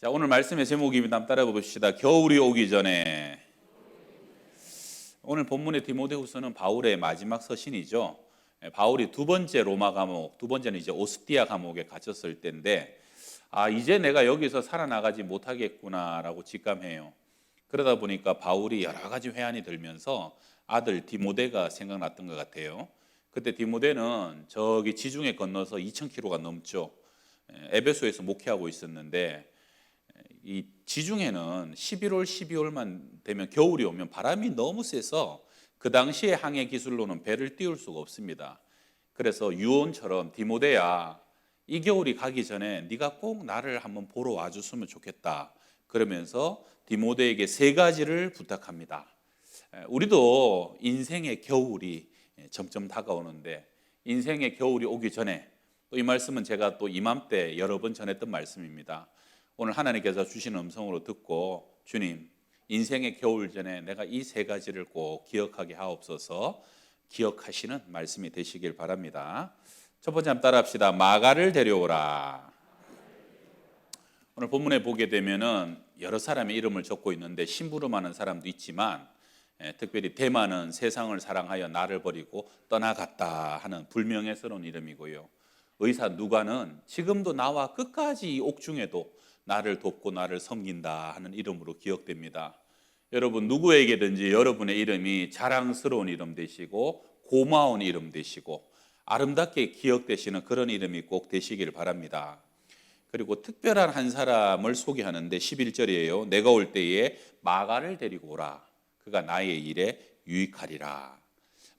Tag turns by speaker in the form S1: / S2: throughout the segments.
S1: 자, 오늘 말씀의 제목입니다. 한번 따라해 봅시다. 겨울이 오기 전에. 오늘 본문의 디모데후서는 바울의 마지막 서신이죠. 바울이 두 번째 로마 감옥, 두 번째는 이제 오스티아 감옥에 갇혔을 때인데, 이제 내가 여기서 살아나가지 못하겠구나라고 직감해요. 그러다 보니까 바울이 여러 가지 회한이 들면서 아들 디모데가 생각났던 것 같아요. 그때 디모데는 저기 지중해 건너서 2,000km가 넘죠. 에베소에서 목회하고 있었는데, 이 지중해는 11월, 12월만 되면 겨울이 오면 바람이 너무 세서 그 당시의 항해 기술로는 배를 띄울 수가 없습니다. 그래서 유언처럼 디모데야, 이 겨울이 가기 전에 네가 꼭 나를 한번 보러 와줬으면 좋겠다. 그러면서 디모데에게 세 가지를 부탁합니다. 우리도 인생의 겨울이 점점 다가오는데 인생의 겨울이 오기 전에 또 이 말씀은 제가 또 이맘때 여러 번 전했던 말씀입니다. 오늘 하나님께서 주신 음성으로 듣고 주님, 인생의 겨울 전에 내가 이 세 가지를 꼭 기억하게 하옵소서 기억하시는 말씀이 되시길 바랍니다. 첫 번째 한번 따라합시다. 마가를 데려오라. 오늘 본문에 보게 되면은 여러 사람의 이름을 적고 있는데 심부름하는 사람도 있지만 특별히 대만은 세상을 사랑하여 나를 버리고 떠나갔다 하는 불명예스러운 이름이고요. 의사 누가는 지금도 나와 끝까지 이 옥중에도 나를 돕고 나를 섬긴다 하는 이름으로 기억됩니다. 여러분 누구에게든지 여러분의 이름이 자랑스러운 이름 되시고 고마운 이름 되시고 아름답게 기억되시는 그런 이름이 꼭 되시길 바랍니다. 그리고 특별한 한 사람을 소개하는데 11절이에요. 내가 올 때에 마가를 데리고 오라. 그가 나의 일에 유익하리라.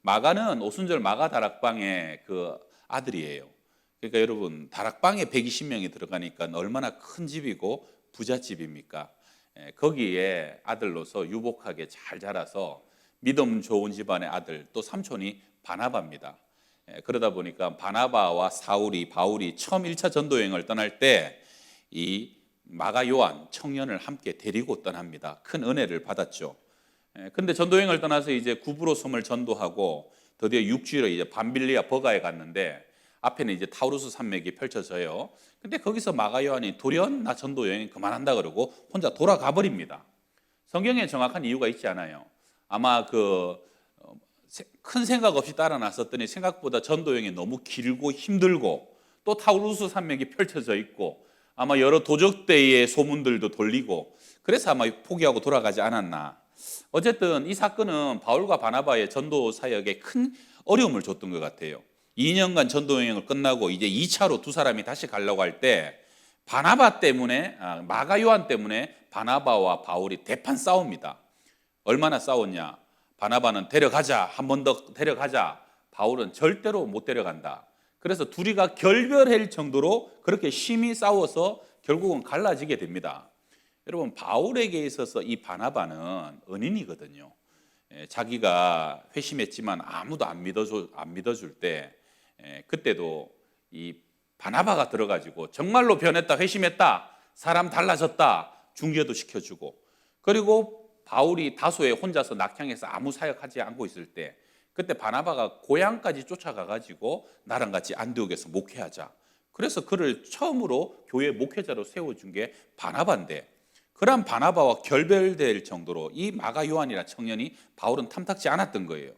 S1: 마가는 오순절 마가 다락방의 그 아들이에요. 그러니까 여러분 다락방에 120명이 들어가니까 얼마나 큰 집이고 부잣집입니까? 거기에 아들로서 유복하게 잘 자라서 믿음 좋은 집안의 아들, 또 삼촌이 바나바입니다. 그러다 보니까 바나바와 바울이 처음 1차 전도여행을 떠날 때 이 마가 요한 청년을 함께 데리고 떠납니다. 큰 은혜를 받았죠. 근데 전도여행을 떠나서 이제 구브로 섬을 전도하고 드디어 육지로 이제 밤빌리아 버가에 갔는데 앞에는 이제 타우루스 산맥이 펼쳐져요. 근데 거기서 마가 요한이 돌연 나 전도 여행 그만한다 그러고 혼자 돌아가 버립니다. 성경에 정확한 이유가 있지 않아요. 아마 큰 생각 없이 따라 나섰더니 생각보다 전도 여행이 너무 길고 힘들고 또 타우루스 산맥이 펼쳐져 있고 아마 여러 도적대의 소문들도 돌리고 그래서 아마 포기하고 돌아가지 않았나. 어쨌든 이 사건은 바울과 바나바의 전도 사역에 큰 어려움을 줬던 것 같아요. 2년간 전도 여행을 끝나고 이제 2차로 두 사람이 다시 가려고 할 때 바나바 때문에 마가 요한 때문에 바나바와 바울이 대판 싸웁니다. 얼마나 싸웠냐? 바나바는 데려가자, 한 번 더 데려가자. 바울은 절대로 못 데려간다. 그래서 둘이가 결별할 정도로 그렇게 심히 싸워서 결국은 갈라지게 됩니다. 여러분 바울에게 있어서 이 바나바는 은인이거든요. 자기가 회심했지만 아무도 안 믿어줄 때 그때도 이 바나바가 들어가지고 정말로 변했다, 회심했다, 사람 달라졌다 중개도 시켜주고 그리고 바울이 다소에 혼자서 낙향해서 아무 사역하지 않고 있을 때 그때 바나바가 고향까지 쫓아가가지고 나랑 같이 안디옥에서 목회하자. 그래서 그를 처음으로 교회 목회자로 세워준 게 바나바인데 그런 바나바와 결별될 정도로 이 마가 요한이라는 청년이 바울은 탐탁지 않았던 거예요.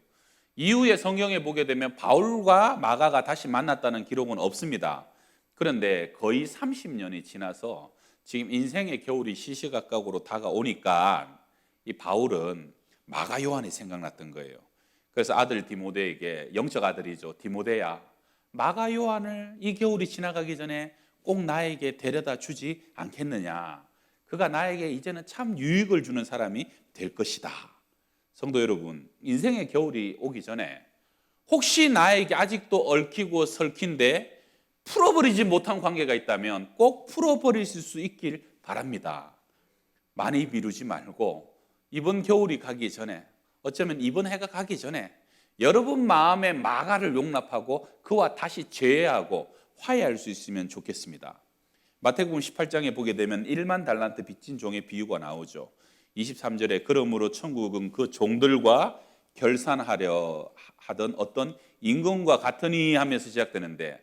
S1: 이후에 성경에 보게 되면 바울과 마가가 다시 만났다는 기록은 없습니다. 그런데 거의 30년이 지나서 지금 인생의 겨울이 시시각각으로 다가오니까 이 바울은 마가 요한이 생각났던 거예요. 그래서 아들 디모데에게, 영적 아들이죠, 디모데야, 마가 요한을 이 겨울이 지나가기 전에 꼭 나에게 데려다 주지 않겠느냐. 그가 나에게 이제는 참 유익을 주는 사람이 될 것이다. 성도 여러분, 인생의 겨울이 오기 전에 혹시 나에게 아직도 얽히고 설킨데 풀어버리지 못한 관계가 있다면 꼭 풀어버리실 수 있길 바랍니다. 많이 미루지 말고 이번 겨울이 가기 전에, 어쩌면 이번 해가 가기 전에 여러분 마음의 마가를 용납하고 그와 다시 재회하고 화해할 수 있으면 좋겠습니다. 마태복음 18장에 보게 되면 1만 달란트 빚진 종의 비유가 나오죠. 23절에 그러므로 천국은 그 종들과 결산하려 하던 어떤 임금과 같으니 하면서 시작되는데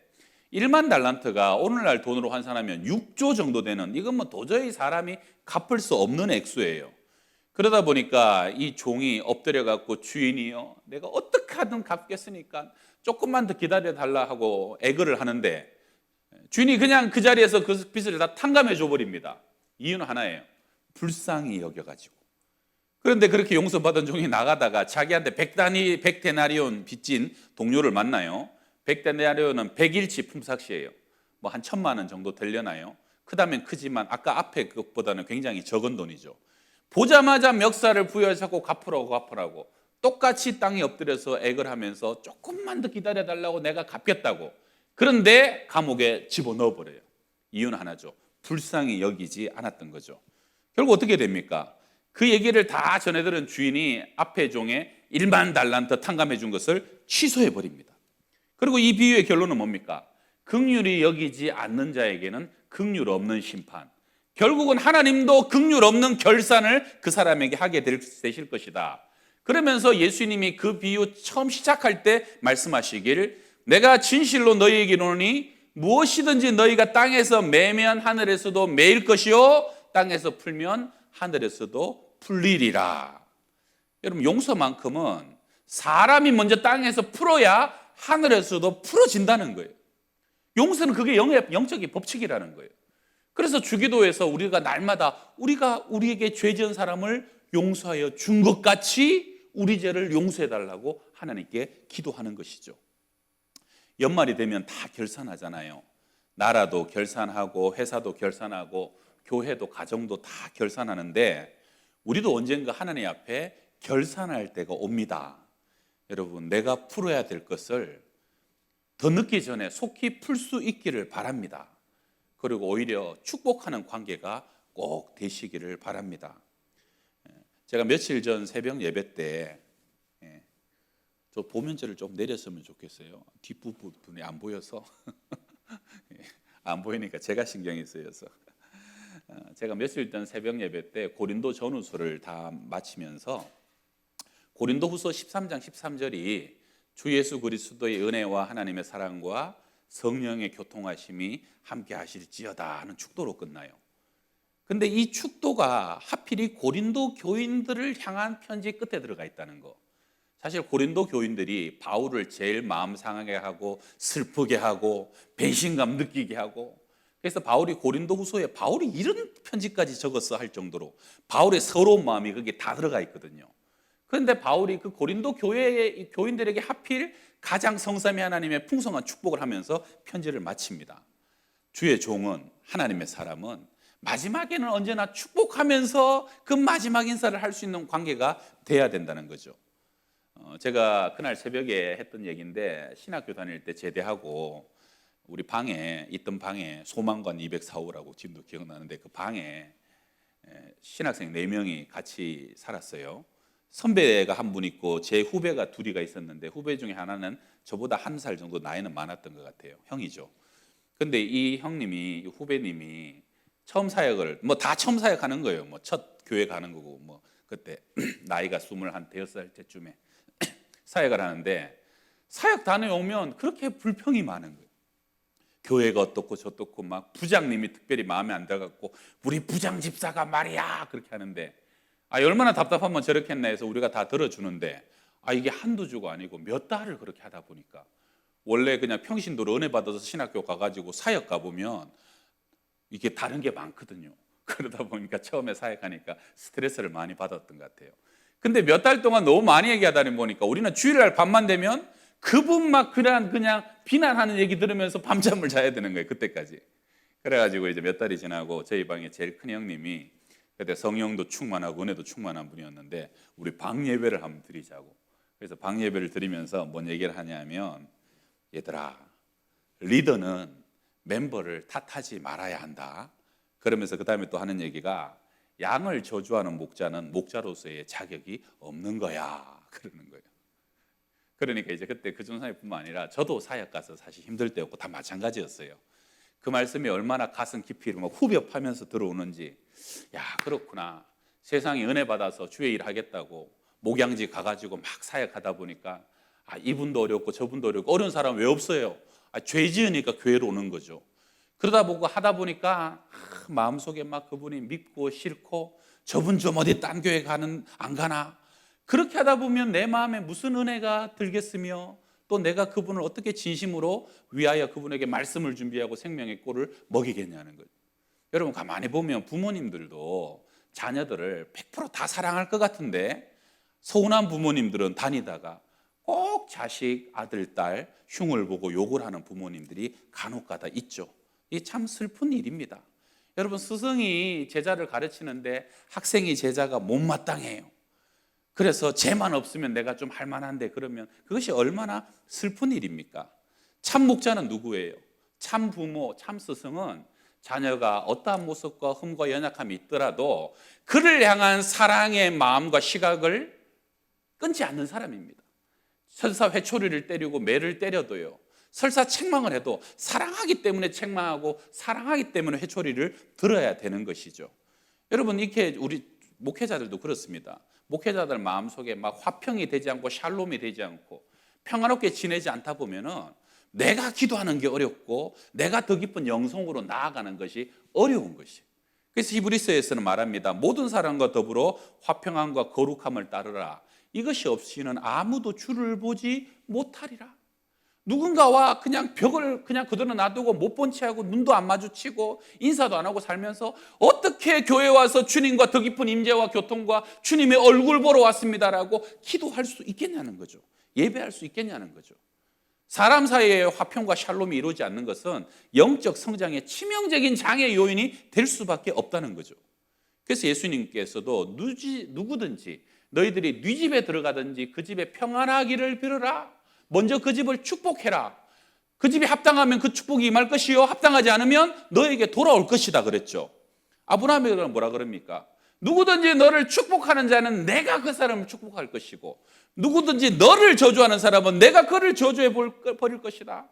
S1: 1만 달란트가 오늘날 돈으로 환산하면 6조 정도 되는, 이건 뭐 도저히 사람이 갚을 수 없는 액수예요. 그러다 보니까 이 종이 엎드려 갖고 주인이요, 내가 어떻게 하든 갚겠으니까 조금만 더 기다려 달라 하고 애걸을 하는데, 주인이 그냥 그 자리에서 그 빚을 다 탕감해 줘 버립니다. 이유는 하나예요. 불쌍히 여겨가지고. 그런데 그렇게 용서받은 종이 나가다가 자기한테 100데나리온 빚진 동료를 만나요. 100데나리온은 100일치 품삯이에요. 뭐 한 1,000만 원 정도 되려나요? 크다면 크지만 아까 앞에 그것보다는 굉장히 적은 돈이죠. 보자마자 멱살을 부여잡고 갚으라고 똑같이 땅에 엎드려서 애걸 하면서 조금만 더 기다려달라고 내가 갚겠다고. 그런데 감옥에 집어넣어 버려요. 이유는 하나죠. 불쌍히 여기지 않았던 거죠. 결국 어떻게 됩니까? 그 얘기를 다 전해들은 주인이 앞에 종에 1만 달란트 탕감해 준 것을 취소해 버립니다. 그리고 이 비유의 결론은 뭡니까? 긍휼히 여기지 않는 자에게는 긍휼 없는 심판, 결국은 하나님도 긍휼 없는 결산을 그 사람에게 하게 되실 것이다. 그러면서 예수님이 그 비유 처음 시작할 때 말씀하시길, 내가 진실로 너희에게 이르노니 무엇이든지 너희가 땅에서 매면 하늘에서도 매일 것이요 땅에서 풀면 하늘에서도 풀리리라. 여러분, 용서만큼은 사람이 먼저 땅에서 풀어야 하늘에서도 풀어진다는 거예요. 용서는 그게 영적인 법칙이라는 거예요. 그래서 주기도에서 우리가 날마다 우리가 우리에게 죄 지은 사람을 용서하여 준 것 같이 우리 죄를 용서해 달라고 하나님께 기도하는 것이죠. 연말이 되면 다 결산하잖아요. 나라도 결산하고 회사도 결산하고 교회도 가정도 다 결산하는데, 우리도 언젠가 하나님 앞에 결산할 때가 옵니다. 여러분, 내가 풀어야 될 것을 더 늦기 전에 속히 풀 수 있기를 바랍니다. 그리고 오히려 축복하는 관계가 꼭 되시기를 바랍니다. 제가 며칠 전 새벽 예배 때 저 보면제를 좀 내렸으면 좋겠어요. 뒷부분이 안 보여서 안 보이니까 제가 신경이 쓰여서, 제가 며칠 전 새벽 예배 때 고린도 전후서를 다 마치면서 고린도후서 13장 13절이 주 예수 그리스도의 은혜와 하나님의 사랑과 성령의 교통하심이 함께 하실지어다 하는 축도로 끝나요. 근데 이 축도가 하필이 고린도 교인들을 향한 편지 끝에 들어가 있다는 거. 사실 고린도 교인들이 바울을 제일 마음 상하게 하고 슬프게 하고 배신감 느끼게 하고, 그래서 바울이 고린도 후서에 바울이 이런 편지까지 적었어 할 정도로 바울의 서러운 마음이 거기에 다 들어가 있거든요. 그런데 바울이 그 고린도 교회의 교인들에게 하필 가장 성삼위 하나님의 풍성한 축복을 하면서 편지를 마칩니다. 주의 종은, 하나님의 사람은 마지막에는 언제나 축복하면서 그 마지막 인사를 할 수 있는 관계가 돼야 된다는 거죠. 제가 그날 새벽에 했던 얘기인데, 신학교 다닐 때 제대하고 우리 방에 있던 방에 소망관 204호라고 지금도 기억나는데, 그 방에 신학생 4명이 같이 살았어요. 선배가 한 분 있고 제 후배가 둘이가 있었는데, 후배 중에 하나는 저보다 1살 정도 나이는 많았던 것 같아요. 형이죠. 근데 이 형님이, 이 후배님이 처음 사역을, 뭐 다 처음 사역하는 거예요. 뭐 첫 교회 가는 거고, 뭐 그때 나이가 25살 때쯤에 사역을 하는데, 사역 단에 오면 그렇게 불평이 많은 거예요. 교회가 어떻고 저떻고, 막 부장님이 특별히 마음에 안 들어갖고 우리 부장 집사가 말이야 그렇게 하는데, 얼마나 답답하면 저렇게 했나 해서 우리가 다 들어주는데, 이게 한두 주가 아니고 몇 달을 그렇게 하다 보니까, 원래 그냥 평신도로 은혜 받아서 신학교 가가지고 사역 가보면 이게 다른 게 많거든요. 그러다 보니까 처음에 사역하니까 스트레스를 많이 받았던 것 같아요. 근데 몇 달 동안 너무 많이 얘기하다 보니까 우리는 주일날 밤만 되면 그분 막 그냥 비난하는 얘기 들으면서 밤잠을 자야 되는 거예요. 그때까지. 그래가지고 이제 몇 달이 지나고 저희 방에 제일 큰 형님이, 그때 성령도 충만하고 은혜도 충만한 분이었는데, 우리 방 예배를 한번 드리자고. 그래서 방 예배를 드리면서 뭔 얘기를 하냐면, 얘들아, 리더는 멤버를 탓하지 말아야 한다. 그러면서 그 다음에 또 하는 얘기가, 양을 저주하는 목자는 목자로서의 자격이 없는 거야. 그러는 거예요. 그러니까 이제 그때 그 전사님뿐만 아니라 저도 사역 가서 사실 힘들 때였고 다 마찬가지였어요. 그 말씀이 얼마나 가슴 깊이로 막 후벼파면서 들어오는지, 야, 그렇구나. 세상에 은혜 받아서 주의 일 하겠다고 목양지 가가지고 막 사역하다 보니까, 이분도 어렵고 저분도 어렵고, 어려운 사람 왜 없어요? 죄 지으니까 교회로 오는 거죠. 그러다 보고 하다 보니까 마음속에 막 그분이 믿고 싫고 저분 좀 어디 딴 교회 안 가나? 그렇게 하다 보면 내 마음에 무슨 은혜가 들겠으며 또 내가 그분을 어떻게 진심으로 위하여 그분에게 말씀을 준비하고 생명의 꼴을 먹이겠냐는 거죠. 여러분 가만히 보면 부모님들도 자녀들을 100% 다 사랑할 것 같은데 서운한 부모님들은 다니다가 꼭 자식, 아들, 딸 흉을 보고 욕을 하는 부모님들이 간혹가다 있죠. 이게 참 슬픈 일입니다. 여러분 스승이 제자를 가르치는데 학생이 제자가 못마땅해요. 그래서 쟤만 없으면 내가 좀 할만한데 그러면 그것이 얼마나 슬픈 일입니까? 참 목자는 누구예요? 참 부모, 참 스승은 자녀가 어떠한 모습과 흠과 연약함이 있더라도 그를 향한 사랑의 마음과 시각을 끊지 않는 사람입니다. 설사 회초리를 때리고 매를 때려도요, 설사 책망을 해도 사랑하기 때문에 책망하고 사랑하기 때문에 회초리를 들어야 되는 것이죠. 여러분 이렇게 우리 목회자들도 그렇습니다. 목회자들 마음속에 막 화평이 되지 않고 샬롬이 되지 않고 평안롭게 지내지 않다 보면은 내가 기도하는 게 어렵고 내가 더 깊은 영성으로 나아가는 것이 어려운 것이. 그래서 히브리서에서는 말합니다. 모든 사람과 더불어 화평함과 거룩함을 따르라. 이것이 없이는 아무도 주를 보지 못하리라. 누군가와 그냥 벽을 그냥 그대로 놔두고 못 본 채하고 눈도 안 마주치고 인사도 안 하고 살면서 어떻게 교회 와서 주님과 더 깊은 임재와 교통과 주님의 얼굴 보러 왔습니다라고 기도할 수 있겠냐는 거죠. 예배할 수 있겠냐는 거죠. 사람 사이의 화평과 샬롬이 이루어지지 않는 것은 영적 성장의 치명적인 장애 요인이 될 수밖에 없다는 거죠. 그래서 예수님께서도 누구든지 너희들이 네 집에 들어가든지 그 집에 평안하기를 빌어라. 먼저 그 집을 축복해라. 그 집이 합당하면 그 축복이 임할 것이요 합당하지 않으면 너에게 돌아올 것이다 그랬죠. 아브라함에게 뭐라 그럽니까? 누구든지 너를 축복하는 자는 내가 그 사람을 축복할 것이고 누구든지 너를 저주하는 사람은 내가 그를 저주해 버릴 것이다.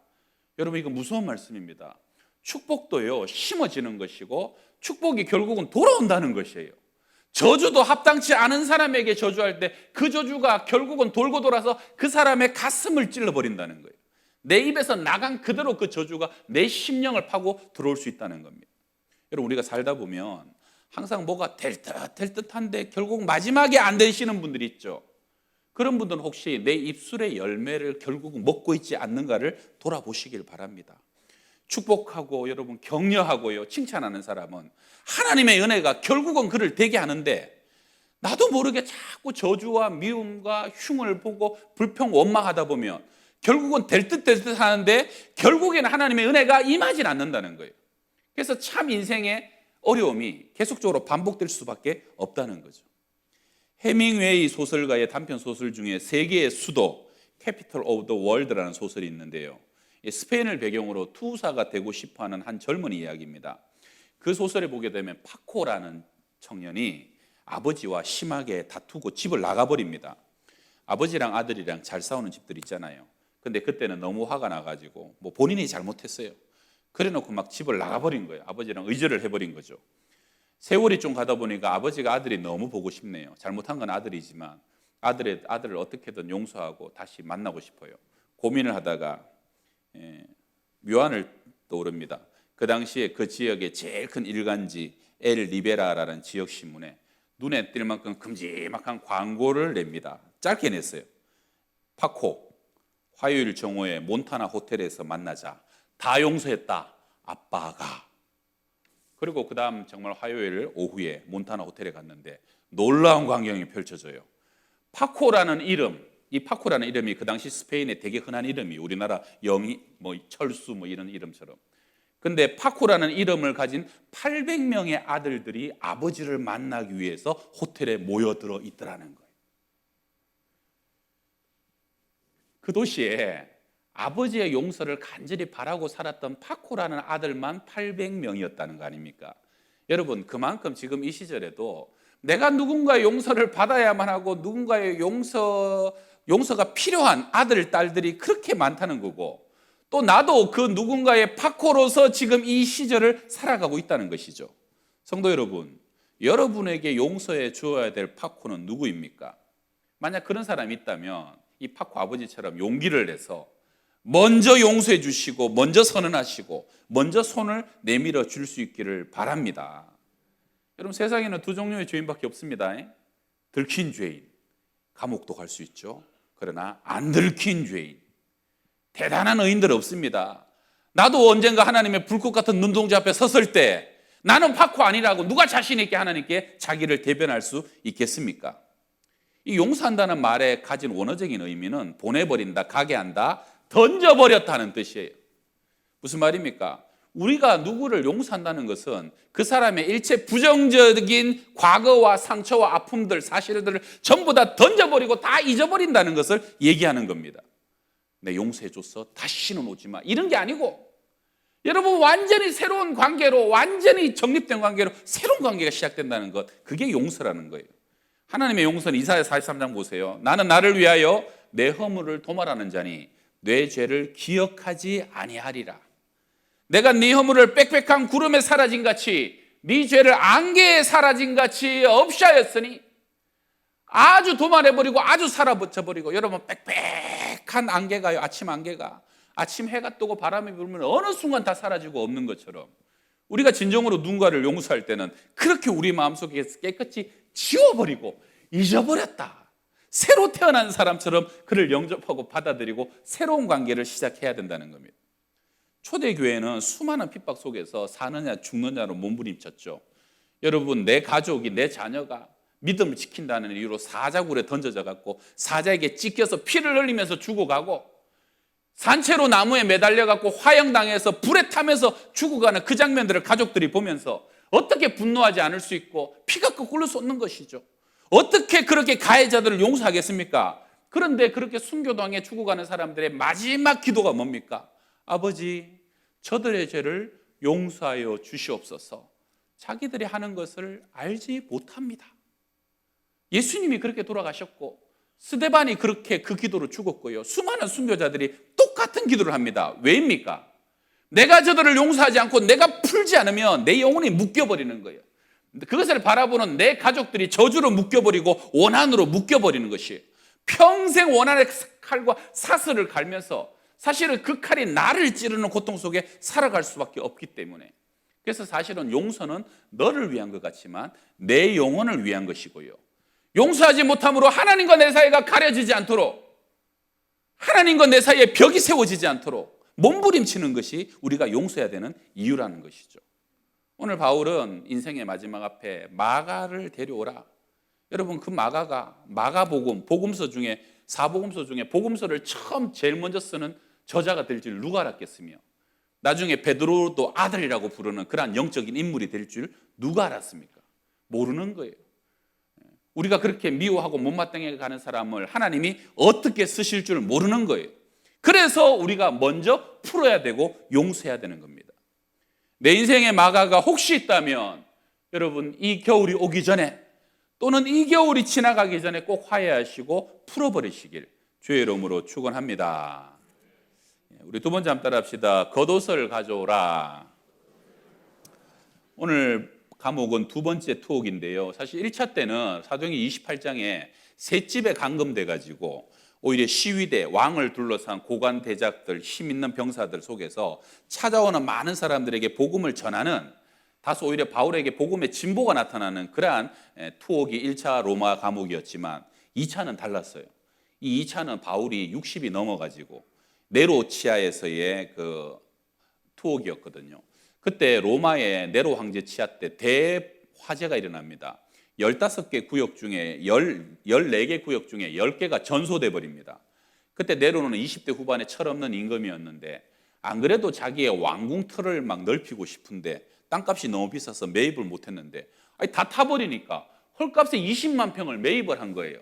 S1: 여러분 이거 무서운 말씀입니다. 축복도요 심어지는 것이고 축복이 결국은 돌아온다는 것이에요. 저주도 합당치 않은 사람에게 저주할 때 그 저주가 결국은 돌고 돌아서 그 사람의 가슴을 찔러버린다는 거예요. 내 입에서 나간 그대로 그 저주가 내 심령을 파고 들어올 수 있다는 겁니다. 여러분 우리가 살다 보면 항상 뭐가 될 듯한데 결국 마지막에 안 되시는 분들이 있죠. 그런 분들은 혹시 내 입술의 열매를 결국 먹고 있지 않는가를 돌아보시길 바랍니다. 축복하고 여러분 격려하고요 칭찬하는 사람은 하나님의 은혜가 결국은 그를 되게 하는데 나도 모르게 자꾸 저주와 미움과 흉을 보고 불평 원망하다 보면 결국은 될 듯 하는데 결국에는 하나님의 은혜가 임하진 않는다는 거예요. 그래서 참 인생의 어려움이 계속적으로 반복될 수밖에 없다는 거죠. 해밍웨이 소설가의 단편 소설 중에 세계의 수도 Capital of the World라는 소설이 있는데요. 스페인을 배경으로 투사가 되고 싶어하는 한 젊은이 이야기입니다. 그 소설에 보게 되면 파코라는 청년이 아버지와 심하게 다투고 집을 나가버립니다. 아버지랑 아들이랑 잘 싸우는 집들 있잖아요. 근데 그때는 너무 화가 나가지고 뭐 본인이 잘못했어요. 그래놓고 막 집을 나가버린 거예요. 아버지랑 의절을 해버린 거죠. 세월이 좀 가다 보니까 아버지가 아들이 너무 보고 싶네요. 잘못한 건 아들이지만 아들을 어떻게든 용서하고 다시 만나고 싶어요. 고민을 하다가 묘안을 떠오릅니다. 그 당시에 그 지역의 제일 큰 일간지 엘 리베라라는 지역 신문에 눈에 띌 만큼 큼지막한 광고를 냅니다. 짧게 냈어요. 파코 화요일 정오에 몬타나 호텔에서 만나자. 다 용서했다. 아빠가. 그리고 그 다음 정말 화요일 오후에 몬타나 호텔에 갔는데 놀라운 광경이 펼쳐져요. 파코라는 이름, 이 파코라는 이름이 그 당시 스페인에 되게 흔한 이름이 우리나라 영희, 뭐 철수 뭐 이런 이름처럼. 근데 파코라는 이름을 가진 800명의 아들들이 아버지를 만나기 위해서 호텔에 모여들어 있더라는 거예요. 그 도시에 아버지의 용서를 간절히 바라고 살았던 파코라는 아들만 800명이었다는 거 아닙니까? 여러분 그만큼 지금 이 시절에도 내가 누군가의 용서를 받아야만 하고 누군가의 용서가 필요한 아들, 딸들이 그렇게 많다는 거고 또 나도 그 누군가의 파코로서 지금 이 시절을 살아가고 있다는 것이죠. 성도 여러분, 여러분에게 용서해 주어야 될 파코는 누구입니까? 만약 그런 사람이 있다면 이 파코 아버지처럼 용기를 내서 먼저 용서해 주시고 먼저 선언하시고 먼저 손을 내밀어 줄 수 있기를 바랍니다. 여러분, 세상에는 두 종류의 죄인밖에 없습니다. 들킨 죄인, 감옥도 갈 수 있죠. 그러나 안 들킨 죄인, 대단한 의인들 없습니다. 나도 언젠가 하나님의 불꽃 같은 눈동자 앞에 섰을 때 나는 파코 아니라고 누가 자신 있게 하나님께 자기를 대변할 수 있겠습니까? 이 용서한다는 말에 가진 원어적인 의미는 보내버린다, 가게 한다, 던져버렸다는 뜻이에요. 무슨 말입니까? 우리가 누구를 용서한다는 것은 그 사람의 일체 부정적인 과거와 상처와 아픔들, 사실들을 전부 다 던져버리고 다 잊어버린다는 것을 얘기하는 겁니다. 내 용서해줬어, 다시는 오지 마, 이런 게 아니고 여러분, 완전히 새로운 관계로, 완전히 정립된 관계로 새로운 관계가 시작된다는 것, 그게 용서라는 거예요. 하나님의 용서는 이사야 43장 보세요. 나는 나를 위하여 내 허물을 도말하는 자니 내 죄를 기억하지 아니하리라. 내가 네 허물을 빽빽한 구름에 사라진 같이 네 죄를 안개에 사라진 같이 없이하였으니, 아주 도말해버리고 아주 사라져버리고, 여러분, 빽빽한 안개가요, 아침 안개가 아침 해가 뜨고 바람이 불면 어느 순간 다 사라지고 없는 것처럼, 우리가 진정으로 누군가를 용서할 때는 그렇게 우리 마음속에 깨끗이 지워버리고 잊어버렸다, 새로 태어난 사람처럼 그를 영접하고 받아들이고 새로운 관계를 시작해야 된다는 겁니다. 초대교회는 수많은 핍박 속에서 사느냐 죽느냐로 몸부림쳤죠. 여러분, 내 가족이, 내 자녀가 믿음을 지킨다는 이유로 사자굴에 던져져 갖고 사자에게 찢겨서 피를 흘리면서 죽어가고, 산채로 나무에 매달려 갖고 화형당해서 불에 타면서 죽어가는 그 장면들을 가족들이 보면서 어떻게 분노하지 않을 수 있고 피가 거꾸로 쏟는 것이죠. 어떻게 그렇게 가해자들을 용서하겠습니까? 그런데 그렇게 순교당해 죽어가는 사람들의 마지막 기도가 뭡니까? 아버지, 저들의 죄를 용서하여 주시옵소서. 자기들이 하는 것을 알지 못합니다. 예수님이 그렇게 돌아가셨고 스데반이 그렇게 그 기도로 죽었고요, 수많은 순교자들이 똑같은 기도를 합니다. 왜입니까? 내가 저들을 용서하지 않고 내가 풀지 않으면 내 영혼이 묶여버리는 거예요. 그것을 바라보는 내 가족들이 저주로 묶여버리고 원한으로 묶여버리는 것이에요. 평생 원한의 칼과 사슬을 갈면서 사실은 그 칼이 나를 찌르는 고통 속에 살아갈 수밖에 없기 때문에, 그래서 사실은 용서는 너를 위한 것 같지만 내 영혼을 위한 것이고요, 용서하지 못함으로 하나님과 내 사이가 가려지지 않도록, 하나님과 내 사이에 벽이 세워지지 않도록 몸부림치는 것이 우리가 용서해야 되는 이유라는 것이죠. 오늘 바울은 인생의 마지막 앞에 마가를 데려오라. 여러분, 그 마가가 마가복음, 복음서 중에, 사복음서 중에 복음서를 처음 제일 먼저 쓰는 저자가 될 줄 누가 알았겠으며, 나중에 베드로도 아들이라고 부르는 그러한 영적인 인물이 될 줄 누가 알았습니까? 모르는 거예요. 우리가 그렇게 미워하고 못마땅하게 가는 사람을 하나님이 어떻게 쓰실 줄 모르는 거예요. 그래서 우리가 먼저 풀어야 되고 용서해야 되는 겁니다. 내 인생에 마가가 혹시 있다면 여러분, 이 겨울이 오기 전에 또는 이 겨울이 지나가기 전에 꼭 화해하시고 풀어버리시길 주의 이름으로 축원합니다. 우리 두 번째 한번 따라 합시다. 겉옷을 가져오라. 오늘 감옥은 두 번째 투옥인데요, 사실 1차 때는 사도행전 28장에 셋집에 감금돼 가지고 오히려 시위대, 왕을 둘러싼 고관 대작들, 힘 있는 병사들 속에서 찾아오는 많은 사람들에게 복음을 전하는, 다소 오히려 바울에게 복음의 진보가 나타나는 그러한 투옥이 1차 로마 감옥이었지만 2차는 달랐어요. 이 2차는 바울이 60이 넘어가지고 네로 치하에서의 그 투옥이었거든요. 그때 로마의 네로 황제 치하 때 대화재가 일어납니다. 15개 구역 중에 14개 구역 중에 10개가 전소돼 버립니다. 그때 네로는 20대 후반에 철없는 임금이었는데, 안 그래도 자기의 왕궁 틀을 막 넓히고 싶은데 땅값이 너무 비싸서 매입을 못했는데, 다 타버리니까 헐값에 20만 평을 매입을 한 거예요.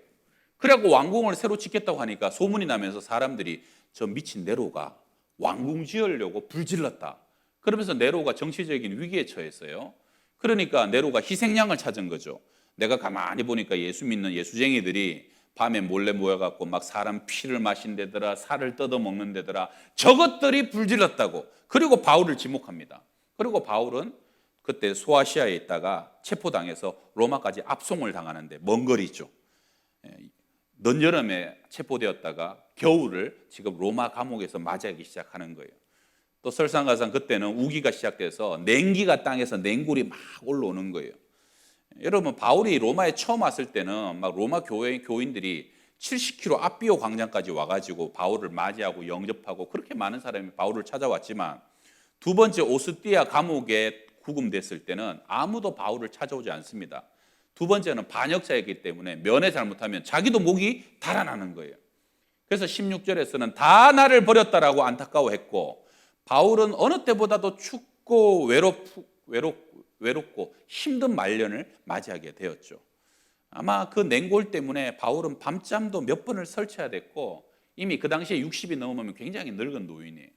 S1: 그래갖고 왕궁을 새로 짓겠다고 하니까 소문이 나면서 사람들이 저 미친 네로가 왕궁 지으려고 불질렀다. 그러면서 네로가 정치적인 위기에 처했어요. 그러니까 네로가 희생양을 찾은 거죠. 내가 가만히 보니까 예수 믿는 예수쟁이들이 밤에 몰래 모여갖고 막 사람 피를 마신다더라, 살을 뜯어먹는 데더라, 저것들이 불질렀다고. 그리고 바울을 지목합니다. 그리고 바울은 그때 소아시아에 있다가 체포당해서 로마까지 압송을 당하는데, 먼 거리죠. 늦여름에 체포되었다가 겨울을 지금 로마 감옥에서 맞이하기 시작하는 거예요. 또 설상가상 그때는 우기가 시작돼서 냉기가 땅에서 냉골이 막 올라오는 거예요. 여러분, 바울이 로마에 처음 왔을 때는 막 로마 교인들이 70km 아비오 광장까지 와가지고 바울을 맞이하고 영접하고 그렇게 많은 사람이 바울을 찾아왔지만, 두 번째 오스티아 감옥에 구금됐을 때는 아무도 바울을 찾아오지 않습니다. 두 번째는 반역자이기 때문에 면회 잘못하면 자기도 목이 달아나는 거예요. 그래서 16절에서는 다 나를 버렸다라고 안타까워했고, 바울은 어느 때보다도 춥고 외롭고 힘든 말년을 맞이하게 되었죠. 아마 그 냉골 때문에 바울은 밤잠도 몇 번을 설쳐야 됐고, 이미 그 당시에 60이 넘으면 굉장히 늙은 노인이에요.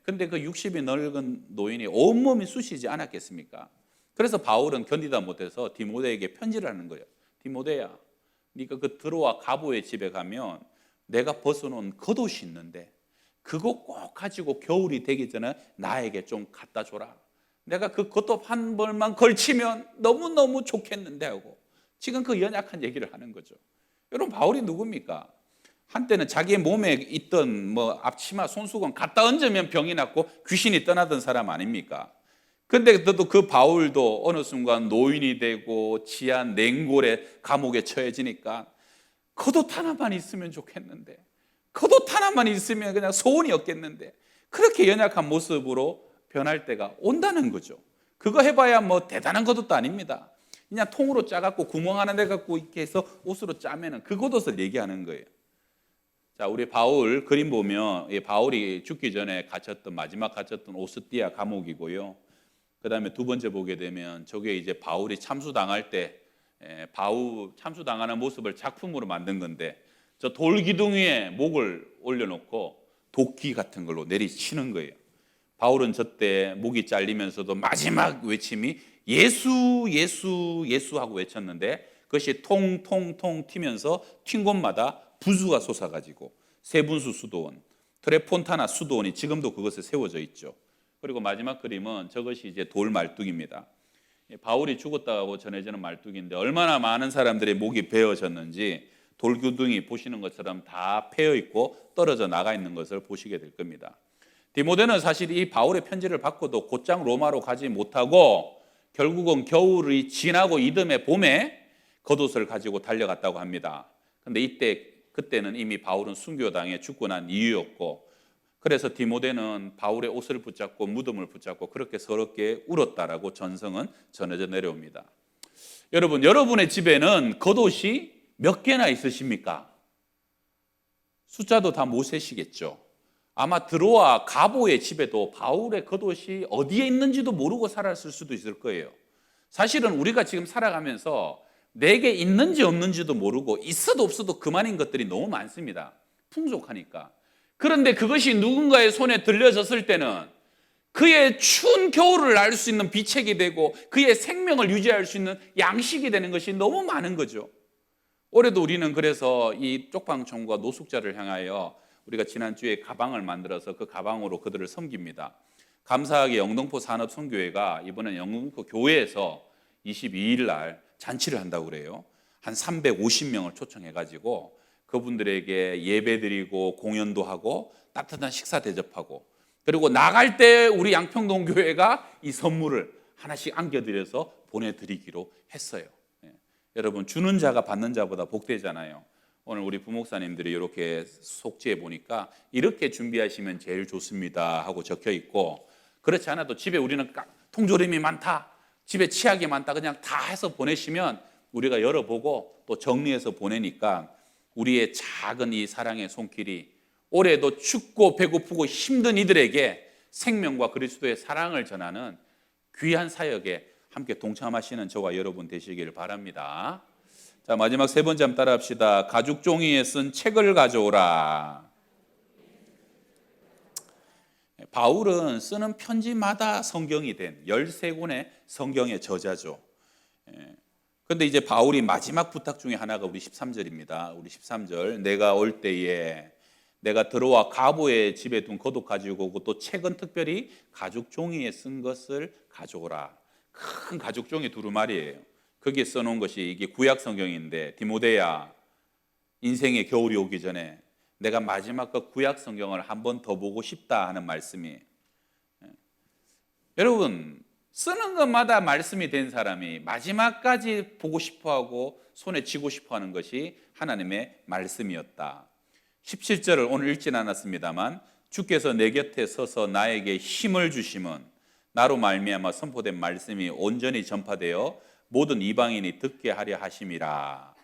S1: 근데 그 60이 늙은 노인이 온몸이 쑤시지 않았겠습니까? 그래서 바울은 견디다 못해서 디모데에게 편지를 하는 거예요. 디모데야, 네가 그 드로아 가보의 집에 가면 내가 벗어놓은 겉옷이 있는데 그거 꼭 가지고 겨울이 되기 전에 나에게 좀 갖다 줘라. 내가 그 겉옷 한 벌만 걸치면 너무너무 좋겠는데 하고 지금 그 연약한 얘기를 하는 거죠. 여러분, 바울이 누굽니까? 한때는 자기의 몸에 있던 앞치마, 손수건 갖다 얹으면 병이 났고 귀신이 떠나던 사람 아닙니까? 근데 또 그 바울도 어느 순간 노인이 되고 지한 냉골의 감옥에 처해지니까 겉옷 하나만 있으면 좋겠는데, 겉옷 하나만 있으면 그냥 소원이 없겠는데, 그렇게 연약한 모습으로 변할 때가 온다는 거죠. 그거 해봐야 대단한 겉옷도 아닙니다. 그냥 통으로 짜갖고 구멍 하나 내갖고 이렇게 해서 옷으로 짜면은 그 겉옷을 얘기하는 거예요. 자, 우리 바울 그림 보면 바울이 죽기 전에 마지막 갇혔던 오스티아 감옥이고요. 그 다음에 두 번째 보게 되면 저게 이제 바울이 참수당할 때 바울 참수당하는 모습을 작품으로 만든 건데, 저 돌기둥 위에 목을 올려놓고 도끼 같은 걸로 내리치는 거예요. 바울은 저때 목이 잘리면서도 마지막 외침이 예수 예수 예수 하고 외쳤는데, 그것이 통통통 튀면서 튄 곳마다 부수가 솟아가지고 세분수 수도원, 트레폰타나 수도원이 지금도 그것에 세워져 있죠. 그리고 마지막 그림은 저것이 이제 돌 말뚝입니다. 바울이 죽었다고 전해지는 말뚝인데 얼마나 많은 사람들의 목이 베어졌는지 돌기둥이 보시는 것처럼 다 패여 있고 떨어져 나가 있는 것을 보시게 될 겁니다. 디모데는 사실 이 바울의 편지를 받고도 곧장 로마로 가지 못하고 결국은 겨울이 지나고 이듬해 봄에 겉옷을 가지고 달려갔다고 합니다. 그런데 그때는 이미 바울은 순교당해 죽고 난 이유였고, 그래서 디모데는 바울의 옷을 붙잡고 무덤을 붙잡고 그렇게 서럽게 울었다라고 전성은 전해져 내려옵니다. 여러분, 여러분의 집에는 겉옷이 몇 개나 있으십니까? 숫자도 다 못 세시겠죠. 아마 드로아 가보의 집에도 바울의 겉옷이 어디에 있는지도 모르고 살았을 수도 있을 거예요. 사실은 우리가 지금 살아가면서 내게 있는지 없는지도 모르고 있어도 없어도 그만인 것들이 너무 많습니다. 풍족하니까. 그런데 그것이 누군가의 손에 들려졌을 때는 그의 추운 겨울을 알 수 있는 비책이 되고 그의 생명을 유지할 수 있는 양식이 되는 것이 너무 많은 거죠. 올해도 우리는 그래서 이 쪽방촌과 노숙자를 향하여 우리가 지난주에 가방을 만들어서 그 가방으로 그들을 섬깁니다. 감사하게 영등포 산업선교회가 이번에 영등포 교회에서 22일 날 잔치를 한다고 그래요. 한 350명을 초청해가지고 그분들에게 예배드리고 공연도 하고 따뜻한 식사 대접하고, 그리고 나갈 때 우리 양평동 교회가 이 선물을 하나씩 안겨드려서 보내드리기로 했어요. 여러분, 주는 자가 받는 자보다 복되잖아요. 오늘 우리 부목사님들이 이렇게 속지에 보니까 이렇게 준비하시면 제일 좋습니다 하고 적혀 있고, 그렇지 않아도 집에 우리는 통조림이 많다, 집에 치약이 많다, 그냥 다 해서 보내시면 우리가 열어보고 또 정리해서 보내니까 우리의 작은 이 사랑의 손길이 올해도 춥고 배고프고 힘든 이들에게 생명과 그리스도의 사랑을 전하는 귀한 사역에 함께 동참하시는 저와 여러분 되시길 바랍니다. 자, 마지막 세 번째 한번 따라 합시다. 가죽 종이에 쓴 책을 가져오라. 바울은 쓰는 편지마다 성경이 된 13권의 성경의 저자죠. 그런데 이제 바울이 마지막 부탁 중에 하나가 우리 13절입니다. 우리 13절, 내가 올 때에 내가 들어와 가보의 집에 둔 겉옷 가지고 오고 또 책은 특별히 가죽 종이에 쓴 것을 가져오라. 큰 가죽 종이 두루마리예요. 거기에 써놓은 것이 이게 구약 성경인데, 디모데야, 인생의 겨울이 오기 전에 내가 마지막 그 구약 성경을 한 번 더 보고 싶다 하는 말씀이, 여러분 쓰는 것마다 말씀이 된 사람이 마지막까지 보고 싶어하고 손에 쥐고 싶어하는 것이 하나님의 말씀이었다. 17절을 오늘 읽진 않았습니다만, 주께서 내 곁에 서서 나에게 힘을 주심은 나로 말미암아 선포된 말씀이 온전히 전파되어 모든 이방인이 듣게 하려 하심이라.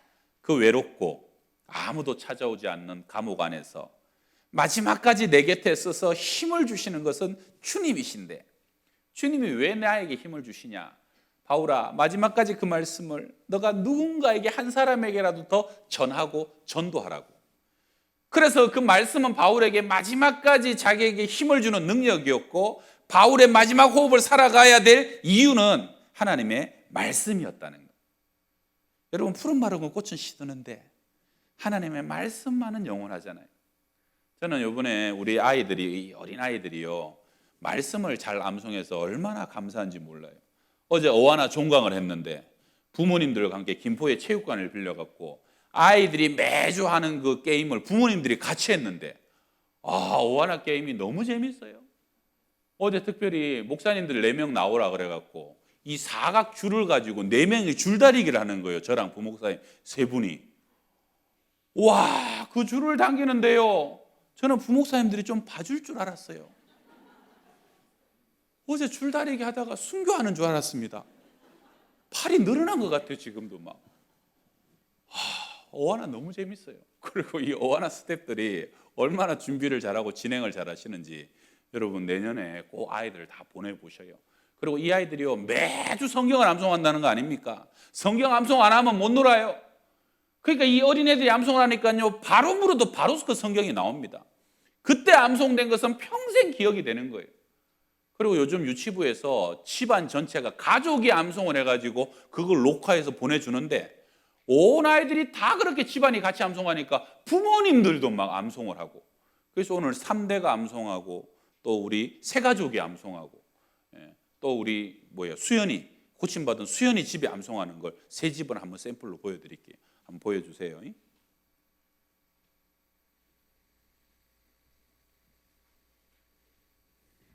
S1: 그 외롭고 아무도 찾아오지 않는 감옥 안에서 마지막까지 내 곁에 서서 힘을 주시는 것은 주님이신데, 주님이 왜 나에게 힘을 주시냐? 바울아, 마지막까지 그 말씀을 너가 누군가에게, 한 사람에게라도 더 전하고 전도하라고. 그래서 그 말씀은 바울에게 마지막까지 자기에게 힘을 주는 능력이었고, 바울의 마지막 호흡을 살아가야 될 이유는 하나님의 말씀이었다는 거예요. 여러분, 푸른 마른 꽃은 시드는데 하나님의 말씀만은 영원하잖아요. 저는 이번에 우리 아이들이, 어린 아이들이요, 말씀을 잘 암송해서 얼마나 감사한지 몰라요. 어제 어와나 종강을 했는데 부모님들과 함께 김포의 체육관을 빌려갖고 아이들이 매주 하는 그 게임을 부모님들이 같이 했는데, 어와나 게임이 너무 재밌어요. 어제 특별히 목사님들 4명 나오라 그래갖고 이 사각 줄을 가지고 4명이 줄다리기를 하는 거예요. 저랑 부목사님 3분이. 와, 그 줄을 당기는데요, 저는 부목사님들이 좀 봐줄 줄 알았어요. 어제 줄다리기 하다가 순교하는 줄 알았습니다. 팔이 늘어난 것 같아요. 지금도 막. 어와나 너무 재밌어요. 그리고 이 어와나 스태프들이 얼마나 준비를 잘하고 진행을 잘하시는지 여러분 내년에 꼭 아이들을 다 보내보셔요. 그리고 이 아이들이요, 매주 성경을 암송한다는 거 아닙니까? 성경 암송 안 하면 못 놀아요. 그러니까 이 어린애들이 암송을 하니까요, 바로 물어도 바로 그 성경이 나옵니다. 그때 암송된 것은 평생 기억이 되는 거예요. 그리고 요즘 유치부에서 집안 전체가 가족이 암송을 해가지고 그걸 녹화해서 보내주는데, 온 아이들이 다 그렇게 집안이 같이 암송하니까 부모님들도 막 암송을 하고, 그래서 오늘 3대가 암송하고 또 우리 세 가족이 암송하고, 또 우리 수연이, 고침받은 수연이 집에 암송하는 걸 세 집은 한번 샘플로 보여드릴게요. 한번 보여주세요.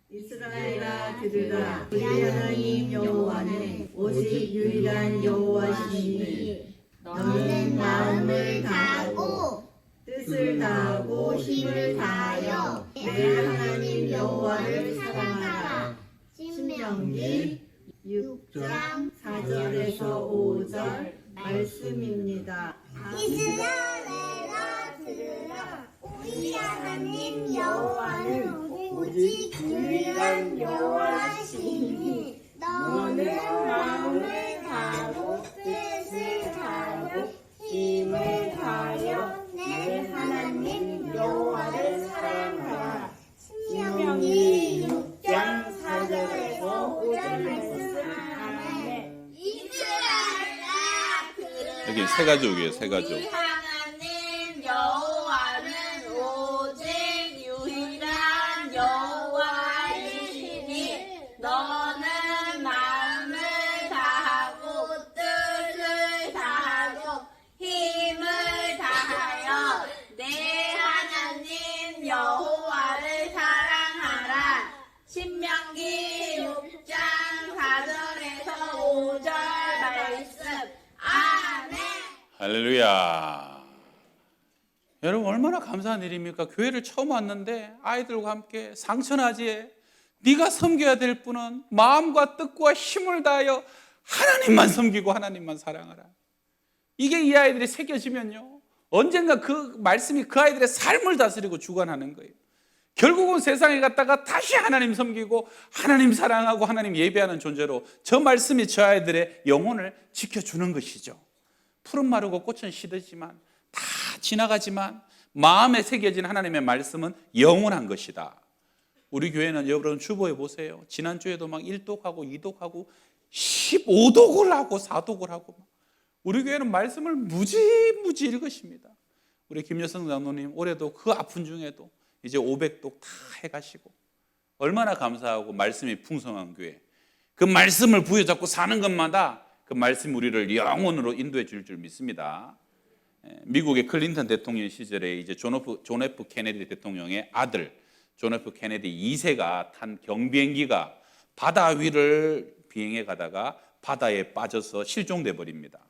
S2: 이스라엘아 들으라. 우리 하나님 여호와는 오직 유일한 여호와시니 너는 마음을 다하고 뜻을 다하고 힘을 다하여 내 하나님 여호와를 사랑하라. 신명기 6장 4절에서 5절 말씀입니다.
S3: 이스라엘아 들으라. 우리 하나님 여호와는 오직 유일한 여호와시니 너는 마음을 다하고 뜻을 다하고 힘을 다하여 내 하나님 여호와를 사랑하라. 신명기 6장 4절에서 5절 말씀. 아멘. 이스라엘아 들으라.
S1: 여기 세 가족이에요. 세 가족.
S3: 우리 하나님 여호와는 오직 유일한 여호와이시니 너는 마음을 다하고 뜻을 다하고 힘을 다하여 내 하나님 여호와를 사랑하라. 신명기 6장 4절에서 5절 말씀. 아멘.
S1: 할렐루야. 여러분, 얼마나 감사한 일입니까? 교회를 처음 왔는데 아이들과 함께 상천하지에 네가 섬겨야 될 분은 마음과 뜻과 힘을 다하여 하나님만 섬기고 하나님만 사랑하라. 이게 이 아이들이 새겨지면요, 언젠가 그 말씀이 그 아이들의 삶을 다스리고 주관하는 거예요. 결국은 세상에 갔다가 다시 하나님 섬기고 하나님 사랑하고 하나님 예배하는 존재로 저 말씀이 저 아이들의 영혼을 지켜주는 것이죠. 푸른 마르고 꽃은 시들지만 다 지나가지만 마음에 새겨진 하나님의 말씀은 영원한 것이다. 우리 교회는 여러분 주보해 보세요. 지난주에도 막 1독하고 2독하고 15독을 하고 4독을 하고, 우리 교회는 말씀을 무지 읽으십니다. 우리 김여성 장로님 올해도 그 아픈 중에도 이제 500독 다 해가시고, 얼마나 감사하고 말씀이 풍성한 교회. 그 말씀을 부여잡고 사는 것마다 그 말씀이 우리를 영혼으로 인도해 줄 믿습니다. 미국의 클린턴 대통령 시절에 이제 존 F 케네디 대통령의 아들 존 F 케네디 2세가 탄 경비행기가 바다 위를 비행해 가다가 바다에 빠져서 실종돼 버립니다.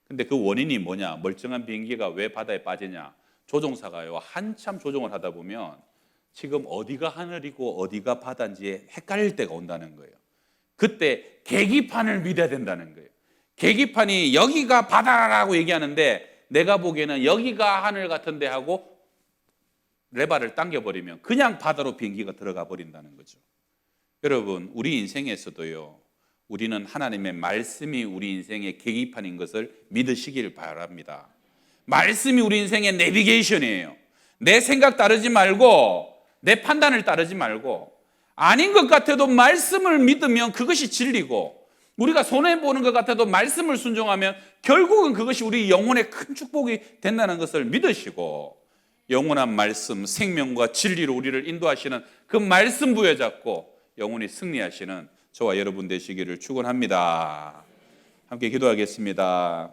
S1: 근데 그 원인이 뭐냐? 멀쩡한 비행기가 왜 바다에 빠지냐? 조종사가요, 한참 조종을 하다 보면 지금 어디가 하늘이고 어디가 바다인지 헷갈릴 때가 온다는 거예요. 그때 계기판을 믿어야 된다는 거예요. 계기판이 여기가 바다라고 얘기하는데 내가 보기에는 여기가 하늘 같은데 하고 레바를 당겨버리면 그냥 바다로 비행기가 들어가 버린다는 거죠. 여러분, 우리 인생에서도요, 우리는 하나님의 말씀이 우리 인생의 계기판인 것을 믿으시길 바랍니다. 말씀이 우리 인생의 내비게이션이에요. 내 생각 따르지 말고 내 판단을 따르지 말고 아닌 것 같아도 말씀을 믿으면 그것이 진리고 우리가 손해보는 것 같아도 말씀을 순종하면 결국은 그것이 우리 영혼의 큰 축복이 된다는 것을 믿으시고 영원한 말씀, 생명과 진리로 우리를 인도하시는 그 말씀 부여잡고 영원히 승리하시는 저와 여러분 되시기를 축원합니다. 함께 기도하겠습니다.